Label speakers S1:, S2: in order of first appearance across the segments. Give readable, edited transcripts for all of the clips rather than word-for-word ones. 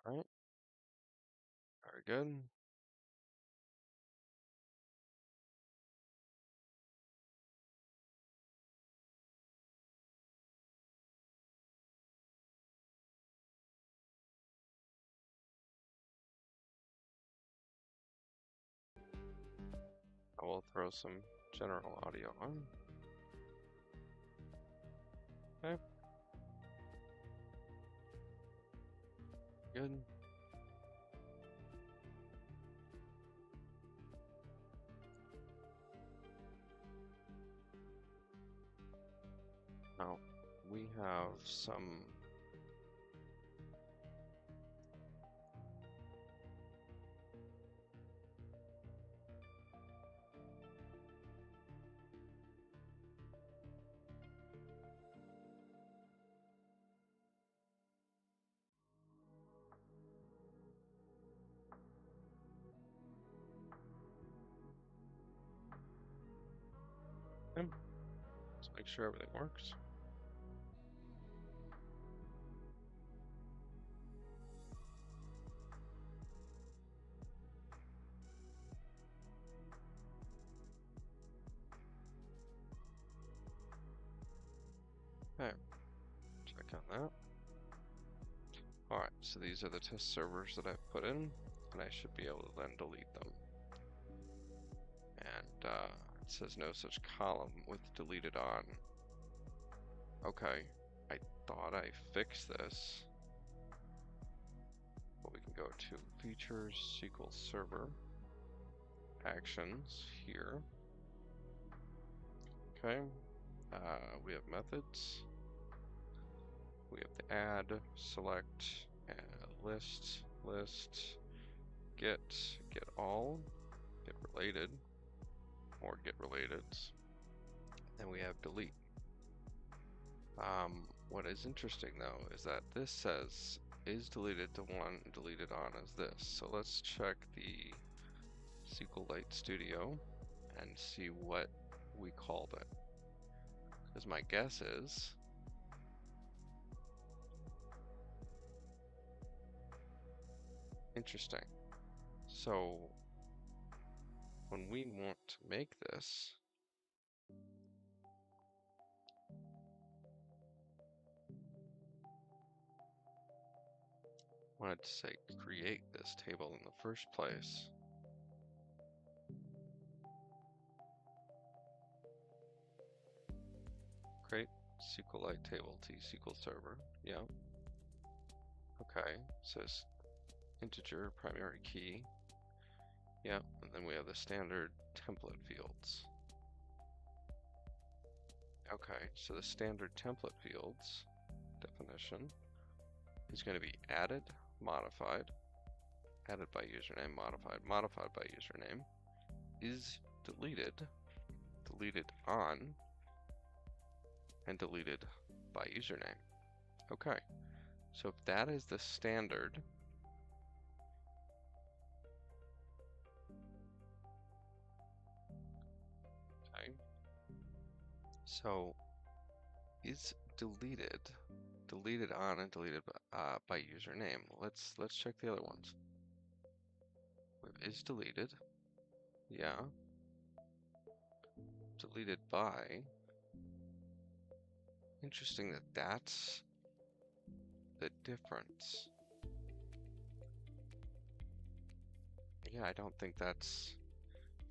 S1: All right, very good. I will throw some general audio on. Okay. Good. Now, we have some let's make sure everything works. Okay, check on that. Alright, so these are the test servers that I've put in, and I should be able to then delete them. And it says no such column with deleted on. Okay, I thought I fixed this. But we can go to Features, SQL Server, Actions here. Okay, we have methods. We have the add, select, list, get all, get related, or get relateds. Then we have delete. What is interesting though is that this says is deleted to one, deleted on as this. So let's check the Sqlite Studio and see what we called it. Because my guess is interesting. So when we want to make this, wanted to say create this table in the first place. Create SQLite table T SQL Server. Yeah. Okay. Says integer primary key. Yeah. And then we have the standard template fields. Okay. So the standard template fields definition is going to be added, modified, added by username, modified, modified by username, is deleted, deleted on, and deleted by username. Okay, so if that is the standard, okay, so is deleted, deleted on, and deleted by username. Let's check the other ones. Is deleted, yeah, deleted by. Interesting that that's the difference. Yeah, I don't think that's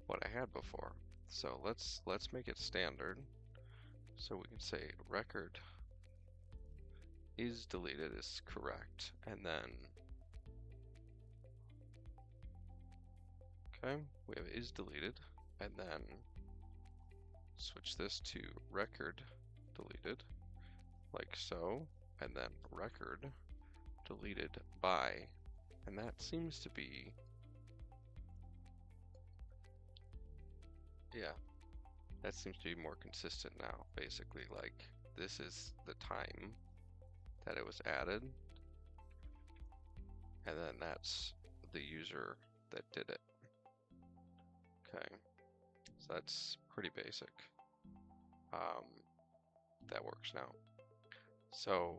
S1: what I had before. So let's make it standard. So we can say record is deleted is correct, and then okay, we have is deleted, and then switch this to record deleted, like so, and then record deleted by, and that seems to be, yeah, that seems to be more consistent now. Basically, like this is the time that it was added, and then that's the user that did it. Okay, so that's pretty basic. That works now. So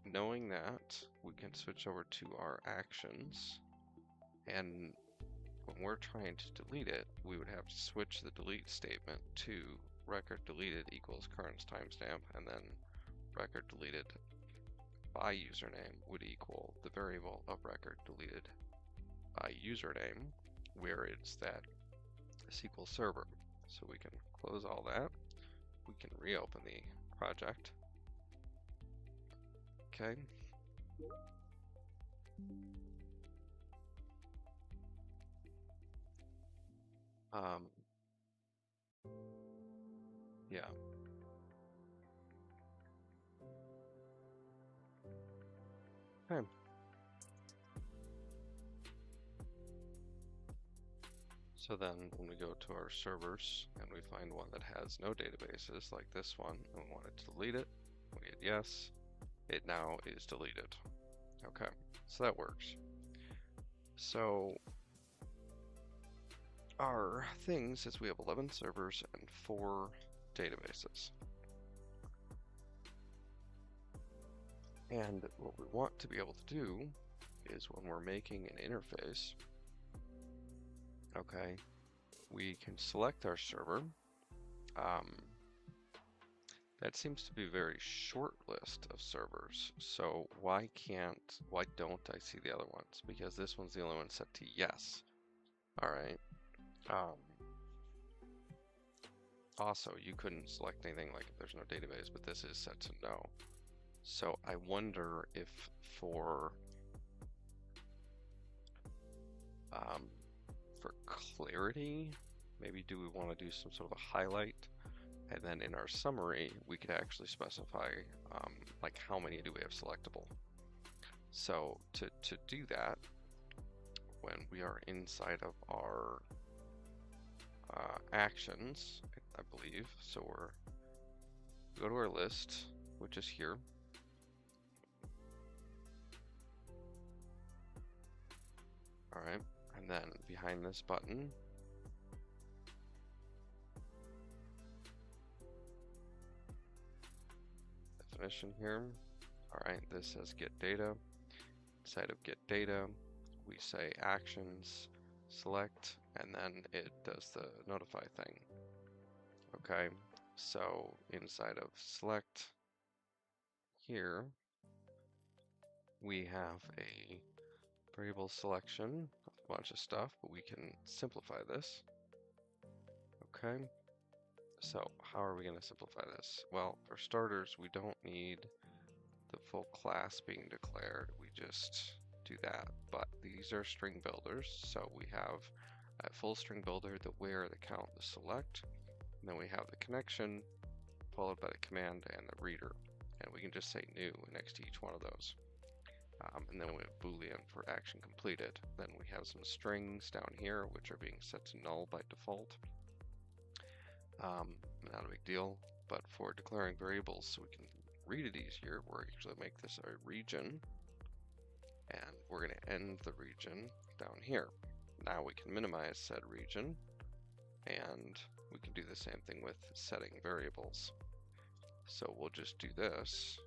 S1: knowing that, we can switch over to our actions, and when we're trying to delete it, we would have to switch the delete statement to record deleted equals current timestamp, and then record deleted by username would equal the variable of record deleted by username, where it's that SQL Server. So we can close all that. We can reopen the project. Okay. Yeah. Okay. So then when we go to our servers and we find one that has no databases like this one, and we want to delete it, we hit yes, it now is deleted. Okay, so that works. So our things is we have 11 servers and 4 databases. And what we want to be able to do is when we're making an interface, okay, we can select our server. That seems to be a very short list of servers. So why don't I see the other ones? Because this one's the only one set to yes. All right. Also, you couldn't select anything like if there's no database, but this is set to no. So I wonder if for clarity, maybe do we want to do some sort of a highlight, and then in our summary we could actually specify like how many do we have selectable. So to do that, when we are inside of our actions, I believe, so go to our list, which is here. All right, and then behind this button, definition here. All right, this says get data. Inside of get data, we say actions, select, and then it does the notify thing. Okay, so inside of select here, we have a variable selection of a bunch of stuff, but we can simplify this. Okay, so how are we going to simplify this? Well, for starters, we don't need the full class being declared. We just do that, but these are string builders. So we have a full string builder, the where, the count, the select, and then we have the connection followed by the command and the reader, and we can just say new next to each one of those. And then we have Boolean for action completed. Then we have some strings down here which are being set to null by default. Not a big deal, but for declaring variables so we can read it easier, we're actually make this a region, and we're going to end the region down here. Now we can minimize said region, and we can do the same thing with setting variables. So we'll just do this,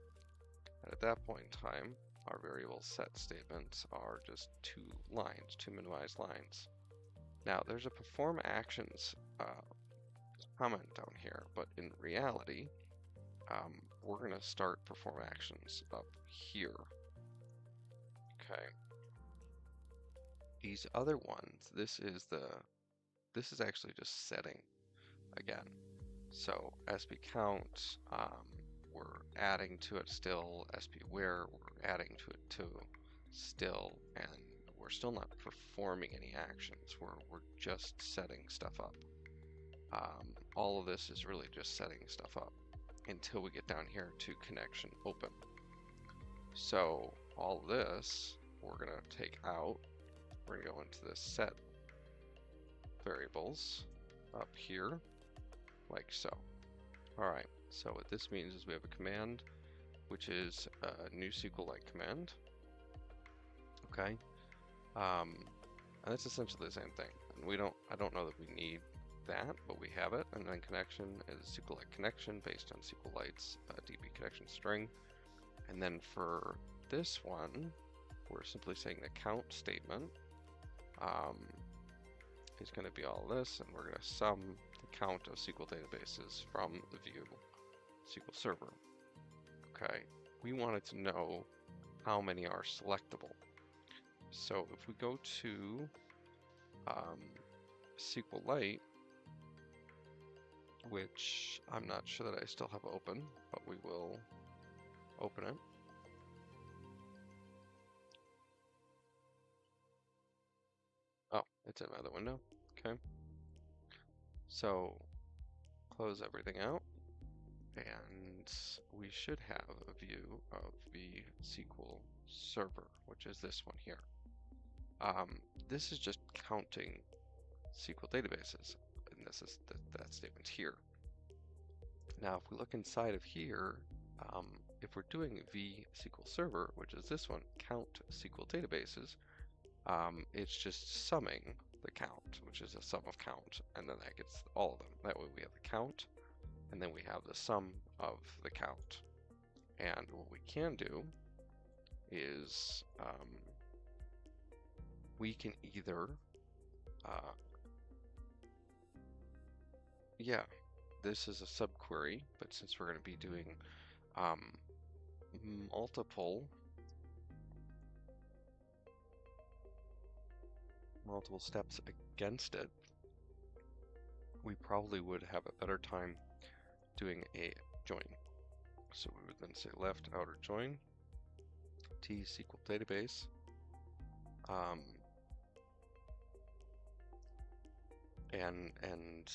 S1: and at that point in time, our variable set statements are just 2 lines, 2 minimized lines. Now there's a perform actions comment down here, but in reality, we're going to start perform actions up here. Okay. These other ones, this is actually just setting again. So sp count, we're adding to it still. Sp where, we're adding to it too still, and we're still not performing any actions. We're just setting stuff up. All of this is really just setting stuff up until we get down here to connection open. So all of this we're going to take out. We're going to go into the set variables up here like so. Alright, so what this means is we have a command which is a new SQLite command. Okay, and it's essentially the same thing. And I don't know that we need that, but we have it. And then connection is SQLite connection based on SQLite's DB connection string. And then for this one, we're simply saying the count statement is going to be all this, and we're going to sum the count of SQL databases from the view SQL Server. Okay, we wanted to know how many are selectable. So if we go to Sqlite, which I'm not sure that I still have open, but we will open it. Oh, it's in my other window. Okay. So close everything out, and we should have a view of the SQL Server, which is this one here. This is just counting SQL databases, and this is that statement here. Now, if we look inside of here, if we're doing the SQL Server, which is this one, count SQL databases, it's just summing the count, which is a sum of count, and then that gets all of them. That way we have the count, and then we have the sum of the count. And what we can do is we can either, this is a subquery, but since we're going to be doing multiple steps against it, we probably would have a better time doing a join. So we would then say left outer join T SQL database, and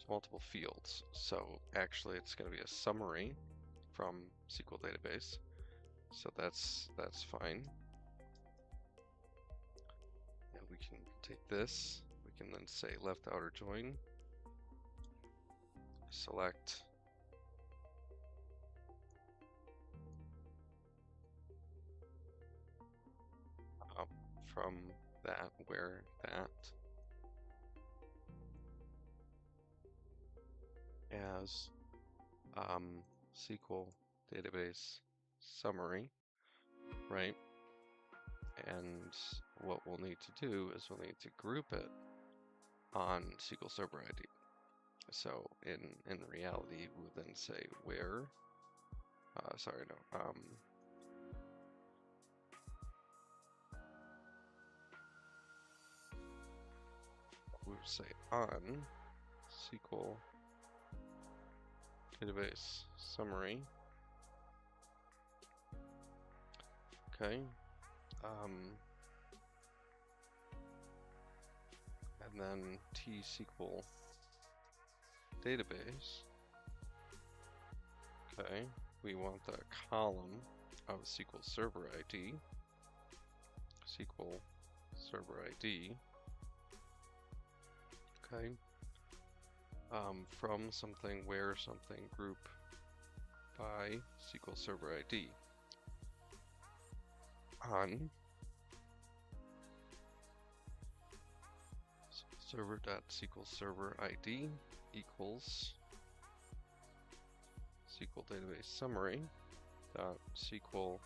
S1: multiple fields. So actually it's going to be a summary from SQL database. So that's fine. And we can take this, we can then say left outer join, select from that where that as SQL database summary, right? And what we'll need to do is we'll need to group it on SQL Server ID. So in reality, we'll then say where, we'll say on SQL database summary. Okay. And then T SQL database. Okay. We want the column of SQL Server ID. SQL Server ID. Okay. From something, where something, group by SQL Server ID. On server.SQL Server ID equals SQL database summary dot SQL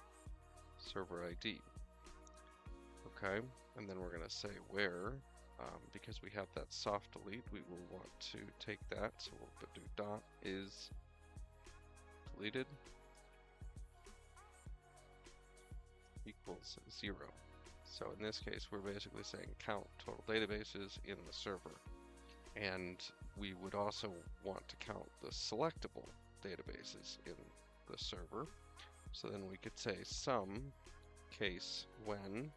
S1: Server ID. Okay, and then we're going to say where, because we have that soft delete, we will want to take that, so we'll do dot is deleted equals 0. So in this case, we're basically saying count total databases in the server. And we would also want to count the selectable databases in the server. So then we could say sum case when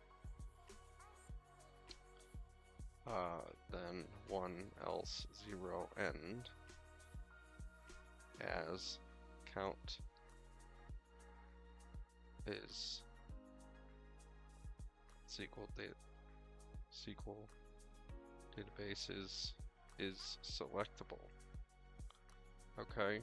S1: then 1 else 0 end as count is SQL databases is selectable. Okay.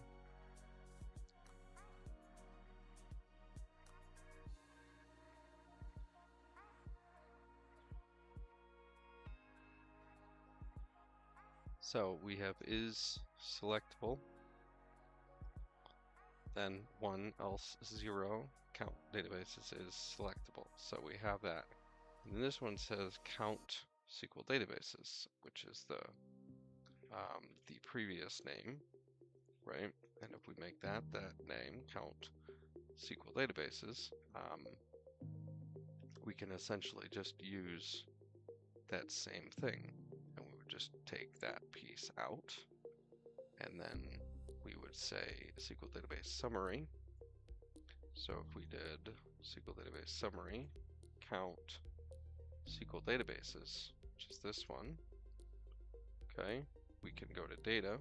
S1: So we have is selectable, then 1 else 0 count databases is selectable. So we have that. And this one says count SQL databases, which is the previous name, right? And if we make that name, count SQL databases, we can essentially just use that same thing, and we would just take that piece out, and then we would say SQL database summary. So if we did SQL database summary, count SQL databases, which is this one, okay, we can go to data.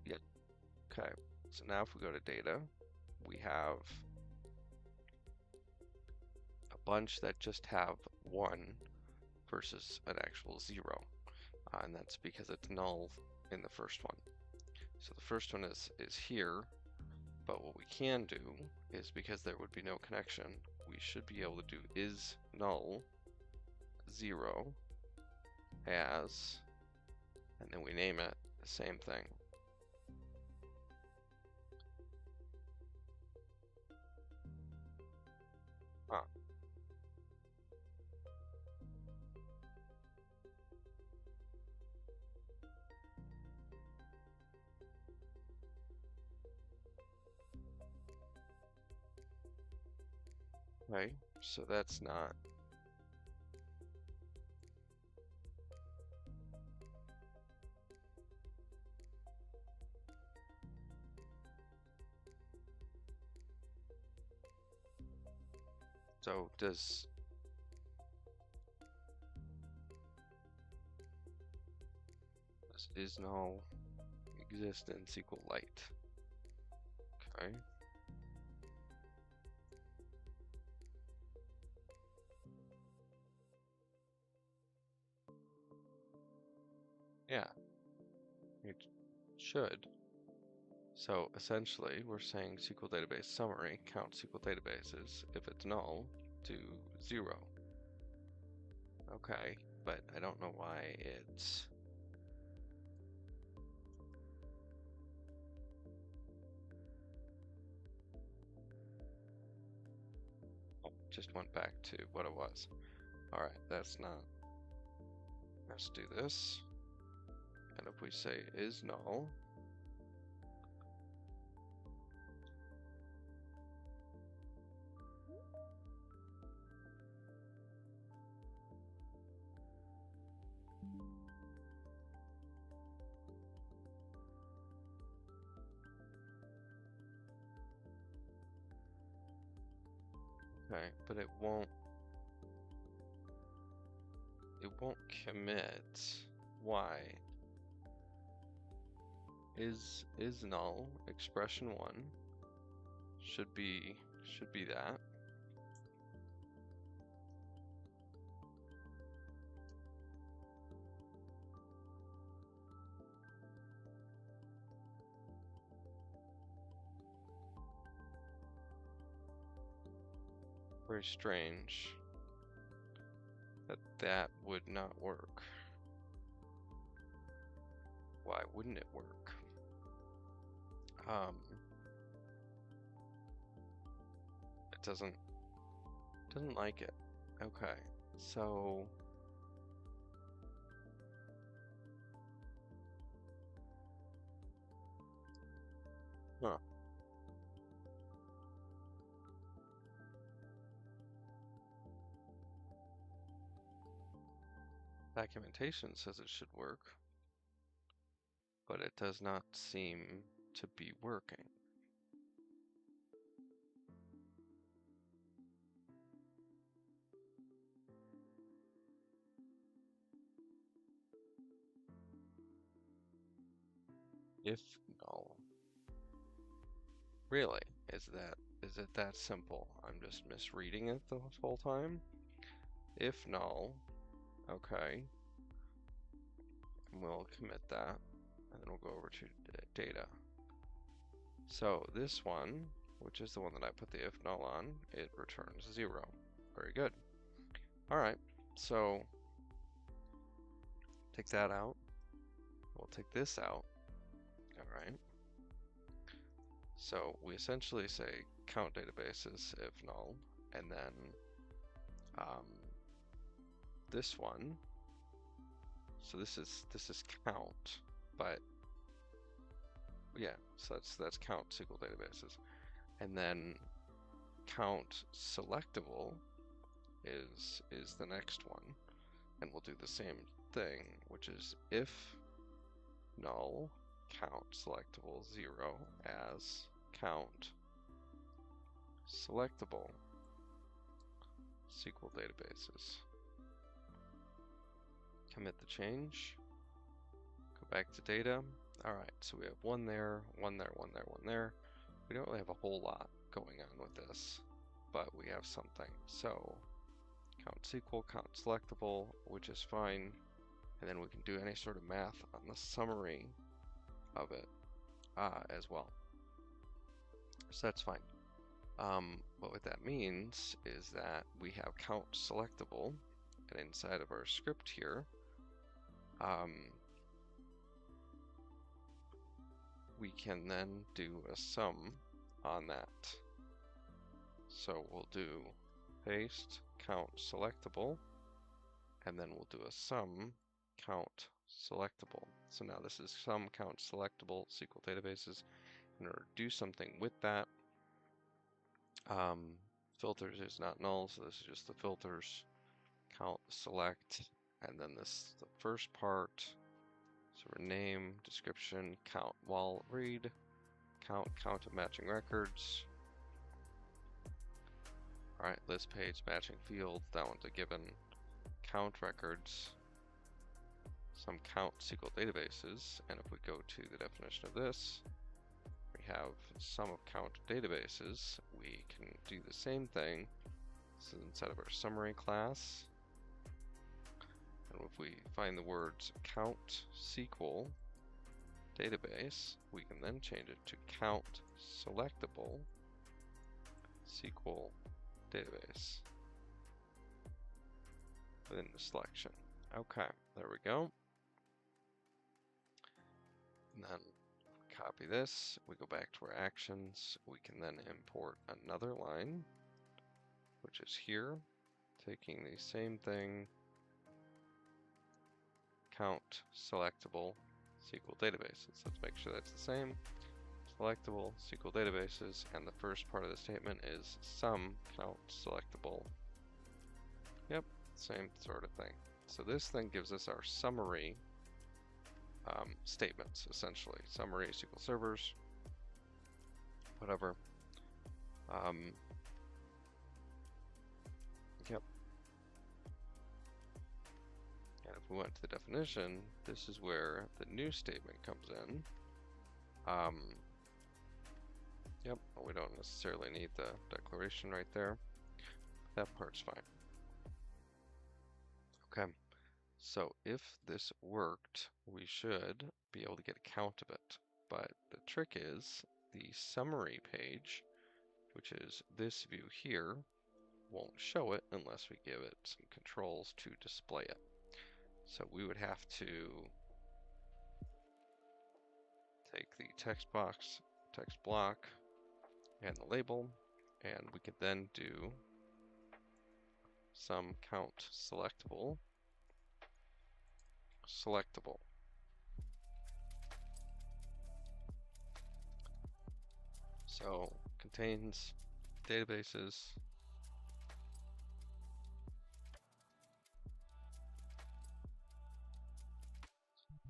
S1: Yeah. Okay, so now if we go to data, we have a bunch that just have 1 versus an actual 0, and that's because it's null in the first one. So the first one is here, but what we can do is, because there would be no connection, we should be able to do is null 0 as, and then we name it the same thing. Right, so that's not. So does is null exist in Sqlite? Okay. Yeah, it should. So essentially, we're saying SQL database summary, count SQL databases. If it's null, do 0. Okay, but I don't know why it's. Oh, just went back to what it was. All right, that's not. Let's do this. And if we say is null, okay, but it won't commit. Why? Is null expression 1 should be that. Very strange that would not work. Why wouldn't it work? It doesn't like it. Okay, so documentation says it should work, but it does not seem to be working. If null. Really? Is it that simple? I'm just misreading it the whole time? If null, okay. And we'll commit that, and then we'll go over to data. So this one, which is the one that I put the if null on, it returns 0. Very good. All right, so Take that out. We'll take this out. All right. So we essentially say count databases if null, and then this one. So this is count, but yeah, so that's count SQL databases, and then count selectable is the next one, and we'll do the same thing, which is if null count selectable 0 as count selectable SQL databases. Commit the change, go back to data. Alright, so we have one there, one there, one there, one there. We don't really have a whole lot going on with this, but we have something. So count SQL, count selectable, which is fine, and then we can do any sort of math on the summary of it as well. So that's fine. But what that means is that we have count selectable, and inside of our script here, we can then do a sum on that. So we'll do paste count selectable, and then we'll do a sum count selectable. So now this is sum count selectable SQL databases. In order to do something with that, filters is not null, so this is just the filters, count select, and then this the first part. So we're name, description, count while read, count of matching records. Alright, list page, matching field, that one's a given. Count records, some count SQL databases, and if we go to the definition of this, we have sum of count databases. We can do the same thing. So inside of our summary class, and if we find the words count SQL database, we can then change it to count selectable SQL database within the selection. Okay, there we go. And then copy this, we go back to our actions, we can then import another line, which is here, taking the same thing, count selectable SQL databases. Let's make sure that's the same. Selectable SQL databases, and the first part of the statement is sum count selectable. Yep, same sort of thing. So this then gives us our summary statements, essentially. Summary, SQL servers, whatever. Yep. And if we went to the definition, this is where the new statement comes in. Yep, we don't necessarily need the declaration right there. That part's fine. Okay, so if this worked, we should be able to get a count of it. But the trick is the summary page, which is this view here, won't show it unless we give it some controls to display it. So we would have to take the text box, text block, and the label, and we could then do some count selectable. So contains databases,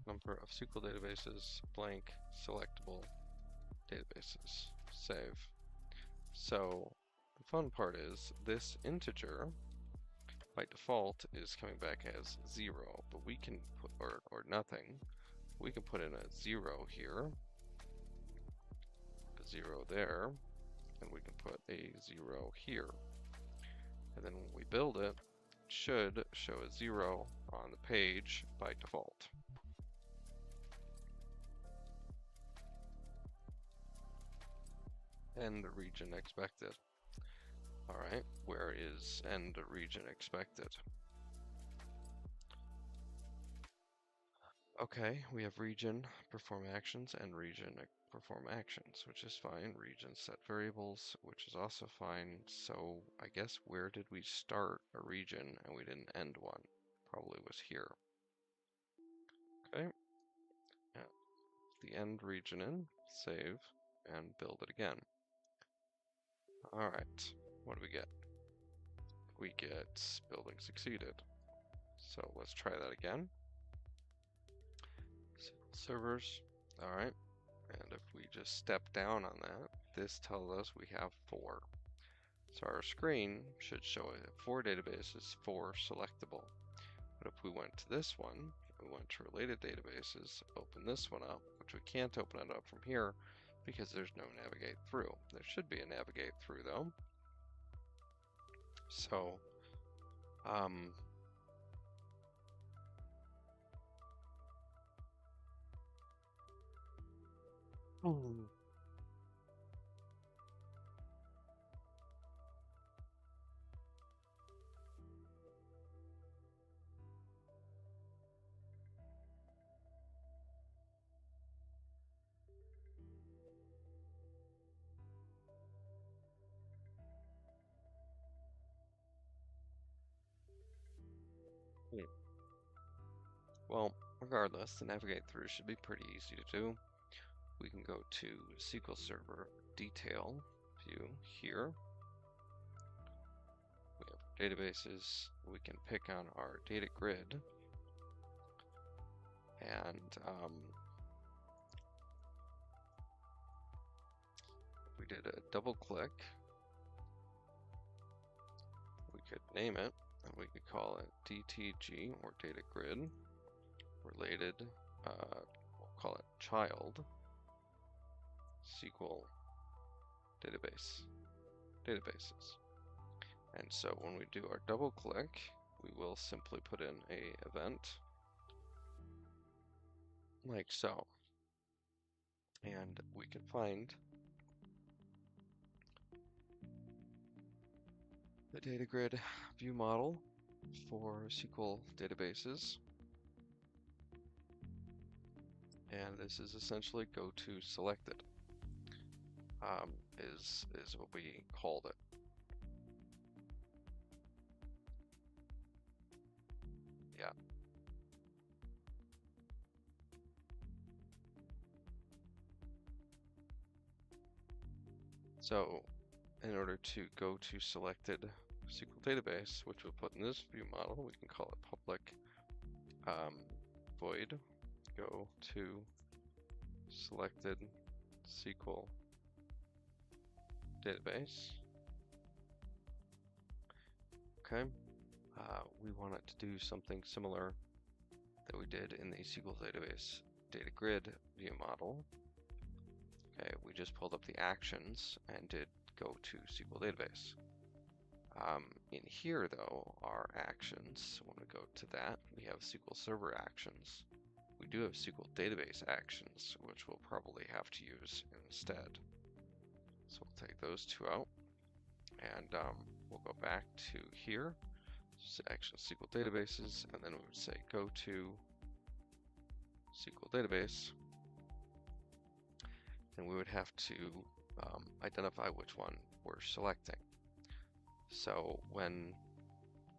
S1: number of SQL databases, blank, selectable databases, save. So the fun part is this integer by default is coming back as 0, but we can put, or nothing, we can put in a 0 here, a 0 there, and we can put a 0 here. And then when we build it, it should show a 0 on the page by default. End region expected. Alright, where is end region expected? Okay, we have region perform actions and region perform actions, which is fine. Region set variables, which is also fine. So I guess where did we start a region and we didn't end one? Probably was here. Okay, yeah. The end region in, save, and build it again. All right, what do we get? We get building succeeded. So let's try that again. Servers, all right. And if we just step down on that, this tells us we have 4. So our screen should show 4 databases, 4 selectable. But if we went to this one, we went to related databases, open this one up, which we can't open it up from here because there's no navigate through. There should be a navigate through though. So, well, regardless, the navigate through should be pretty easy to do. We can go to SQL Server Detail view here. We have databases. We can pick on our data grid, and if we did a double click, we could name it, and we could call it DTG or data grid related. We'll call it child SQL databases. And so when we do our double click, we will simply put in a event like so. And we can find the data grid view model for SQL databases. And this is essentially go to selected, is what we called it. Yeah. So in order to go to selected SQL database, which we'll put in this view model, we can call it public void go to selected SQL database. Okay, we want it to do something similar that we did in the SQL database data grid view model. Okay, we just pulled up the actions and did go to SQL database. In here though, our actions, when we go to that, we have SQL Server actions. We do have SQL database actions, which we'll probably have to use instead. So we'll take those 2 out, and we'll go back to here, action SQL databases, and then we would say go to SQL database, and we would have to identify which one we're selecting. So when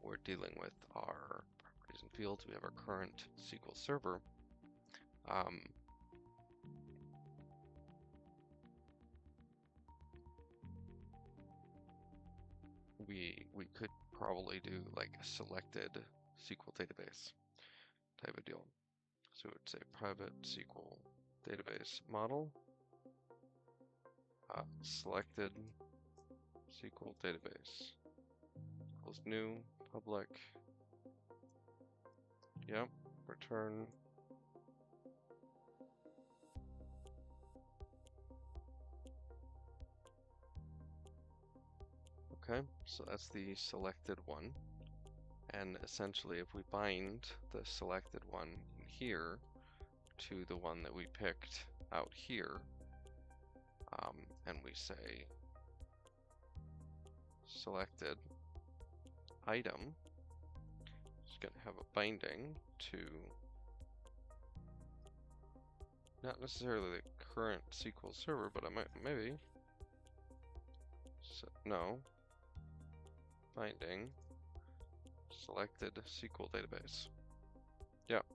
S1: we're dealing with our properties and fields, we have our current SQL Server. We could probably do like a selected SQL database type of deal. So it's a private SQL database model, selected SQL database equals new public, yep, return okay, so that's the selected one. And essentially if we bind the selected one in here to the one that we picked out here, and we say selected item, it's going to have a binding to Not necessarily the current SQL Server, but I might, maybe. So, no. Finding selected SQL database. Yep.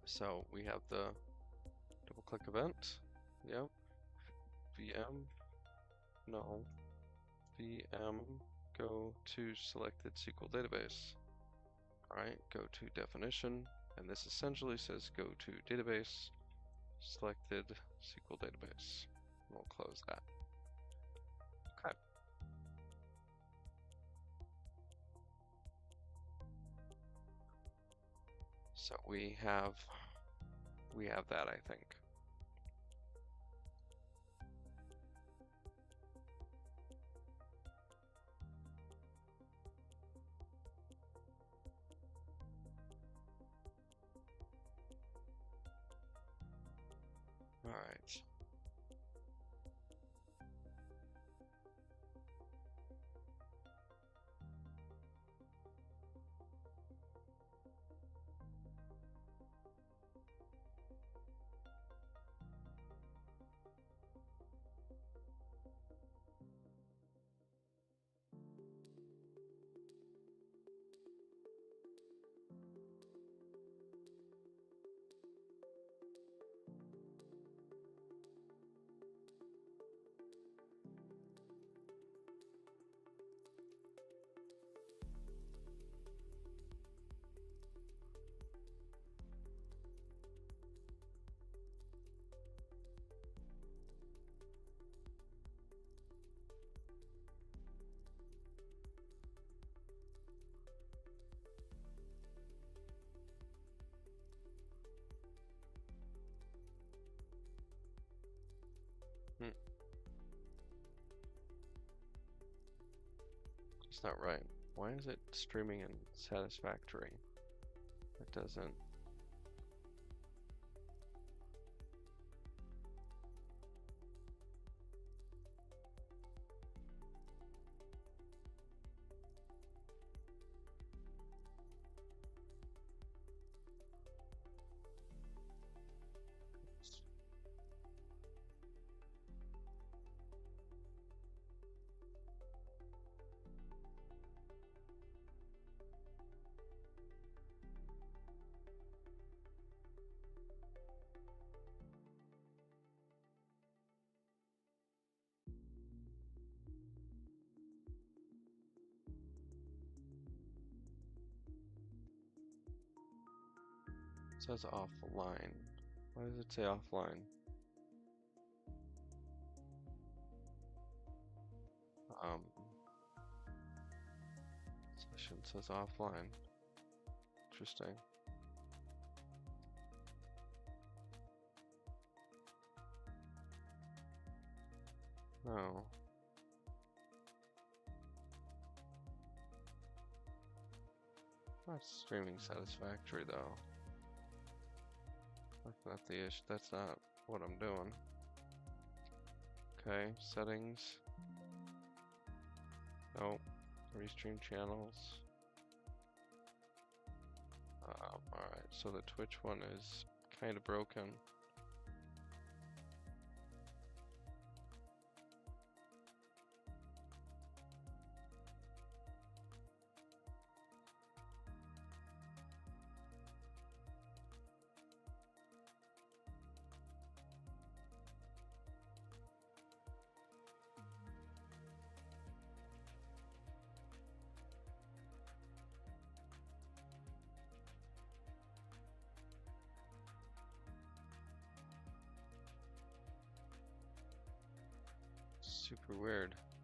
S1: So we have the double click event. Yep. VM. No. VM. Go to selected SQL database. Alright, go to definition. And this essentially says go to database, selected SQL database. We'll close that. Okay. So we have that, I think. All right. It's not right. Why is it streaming in satisfactory? It doesn't. It says offline. Why does it say offline? Session says offline. Interesting. No. Not streaming satisfactory though. That's not the issue. That's not what I'm doing. Okay, settings. Nope. Restream channels. Alright, so the Twitch one is kind of broken. Super weird.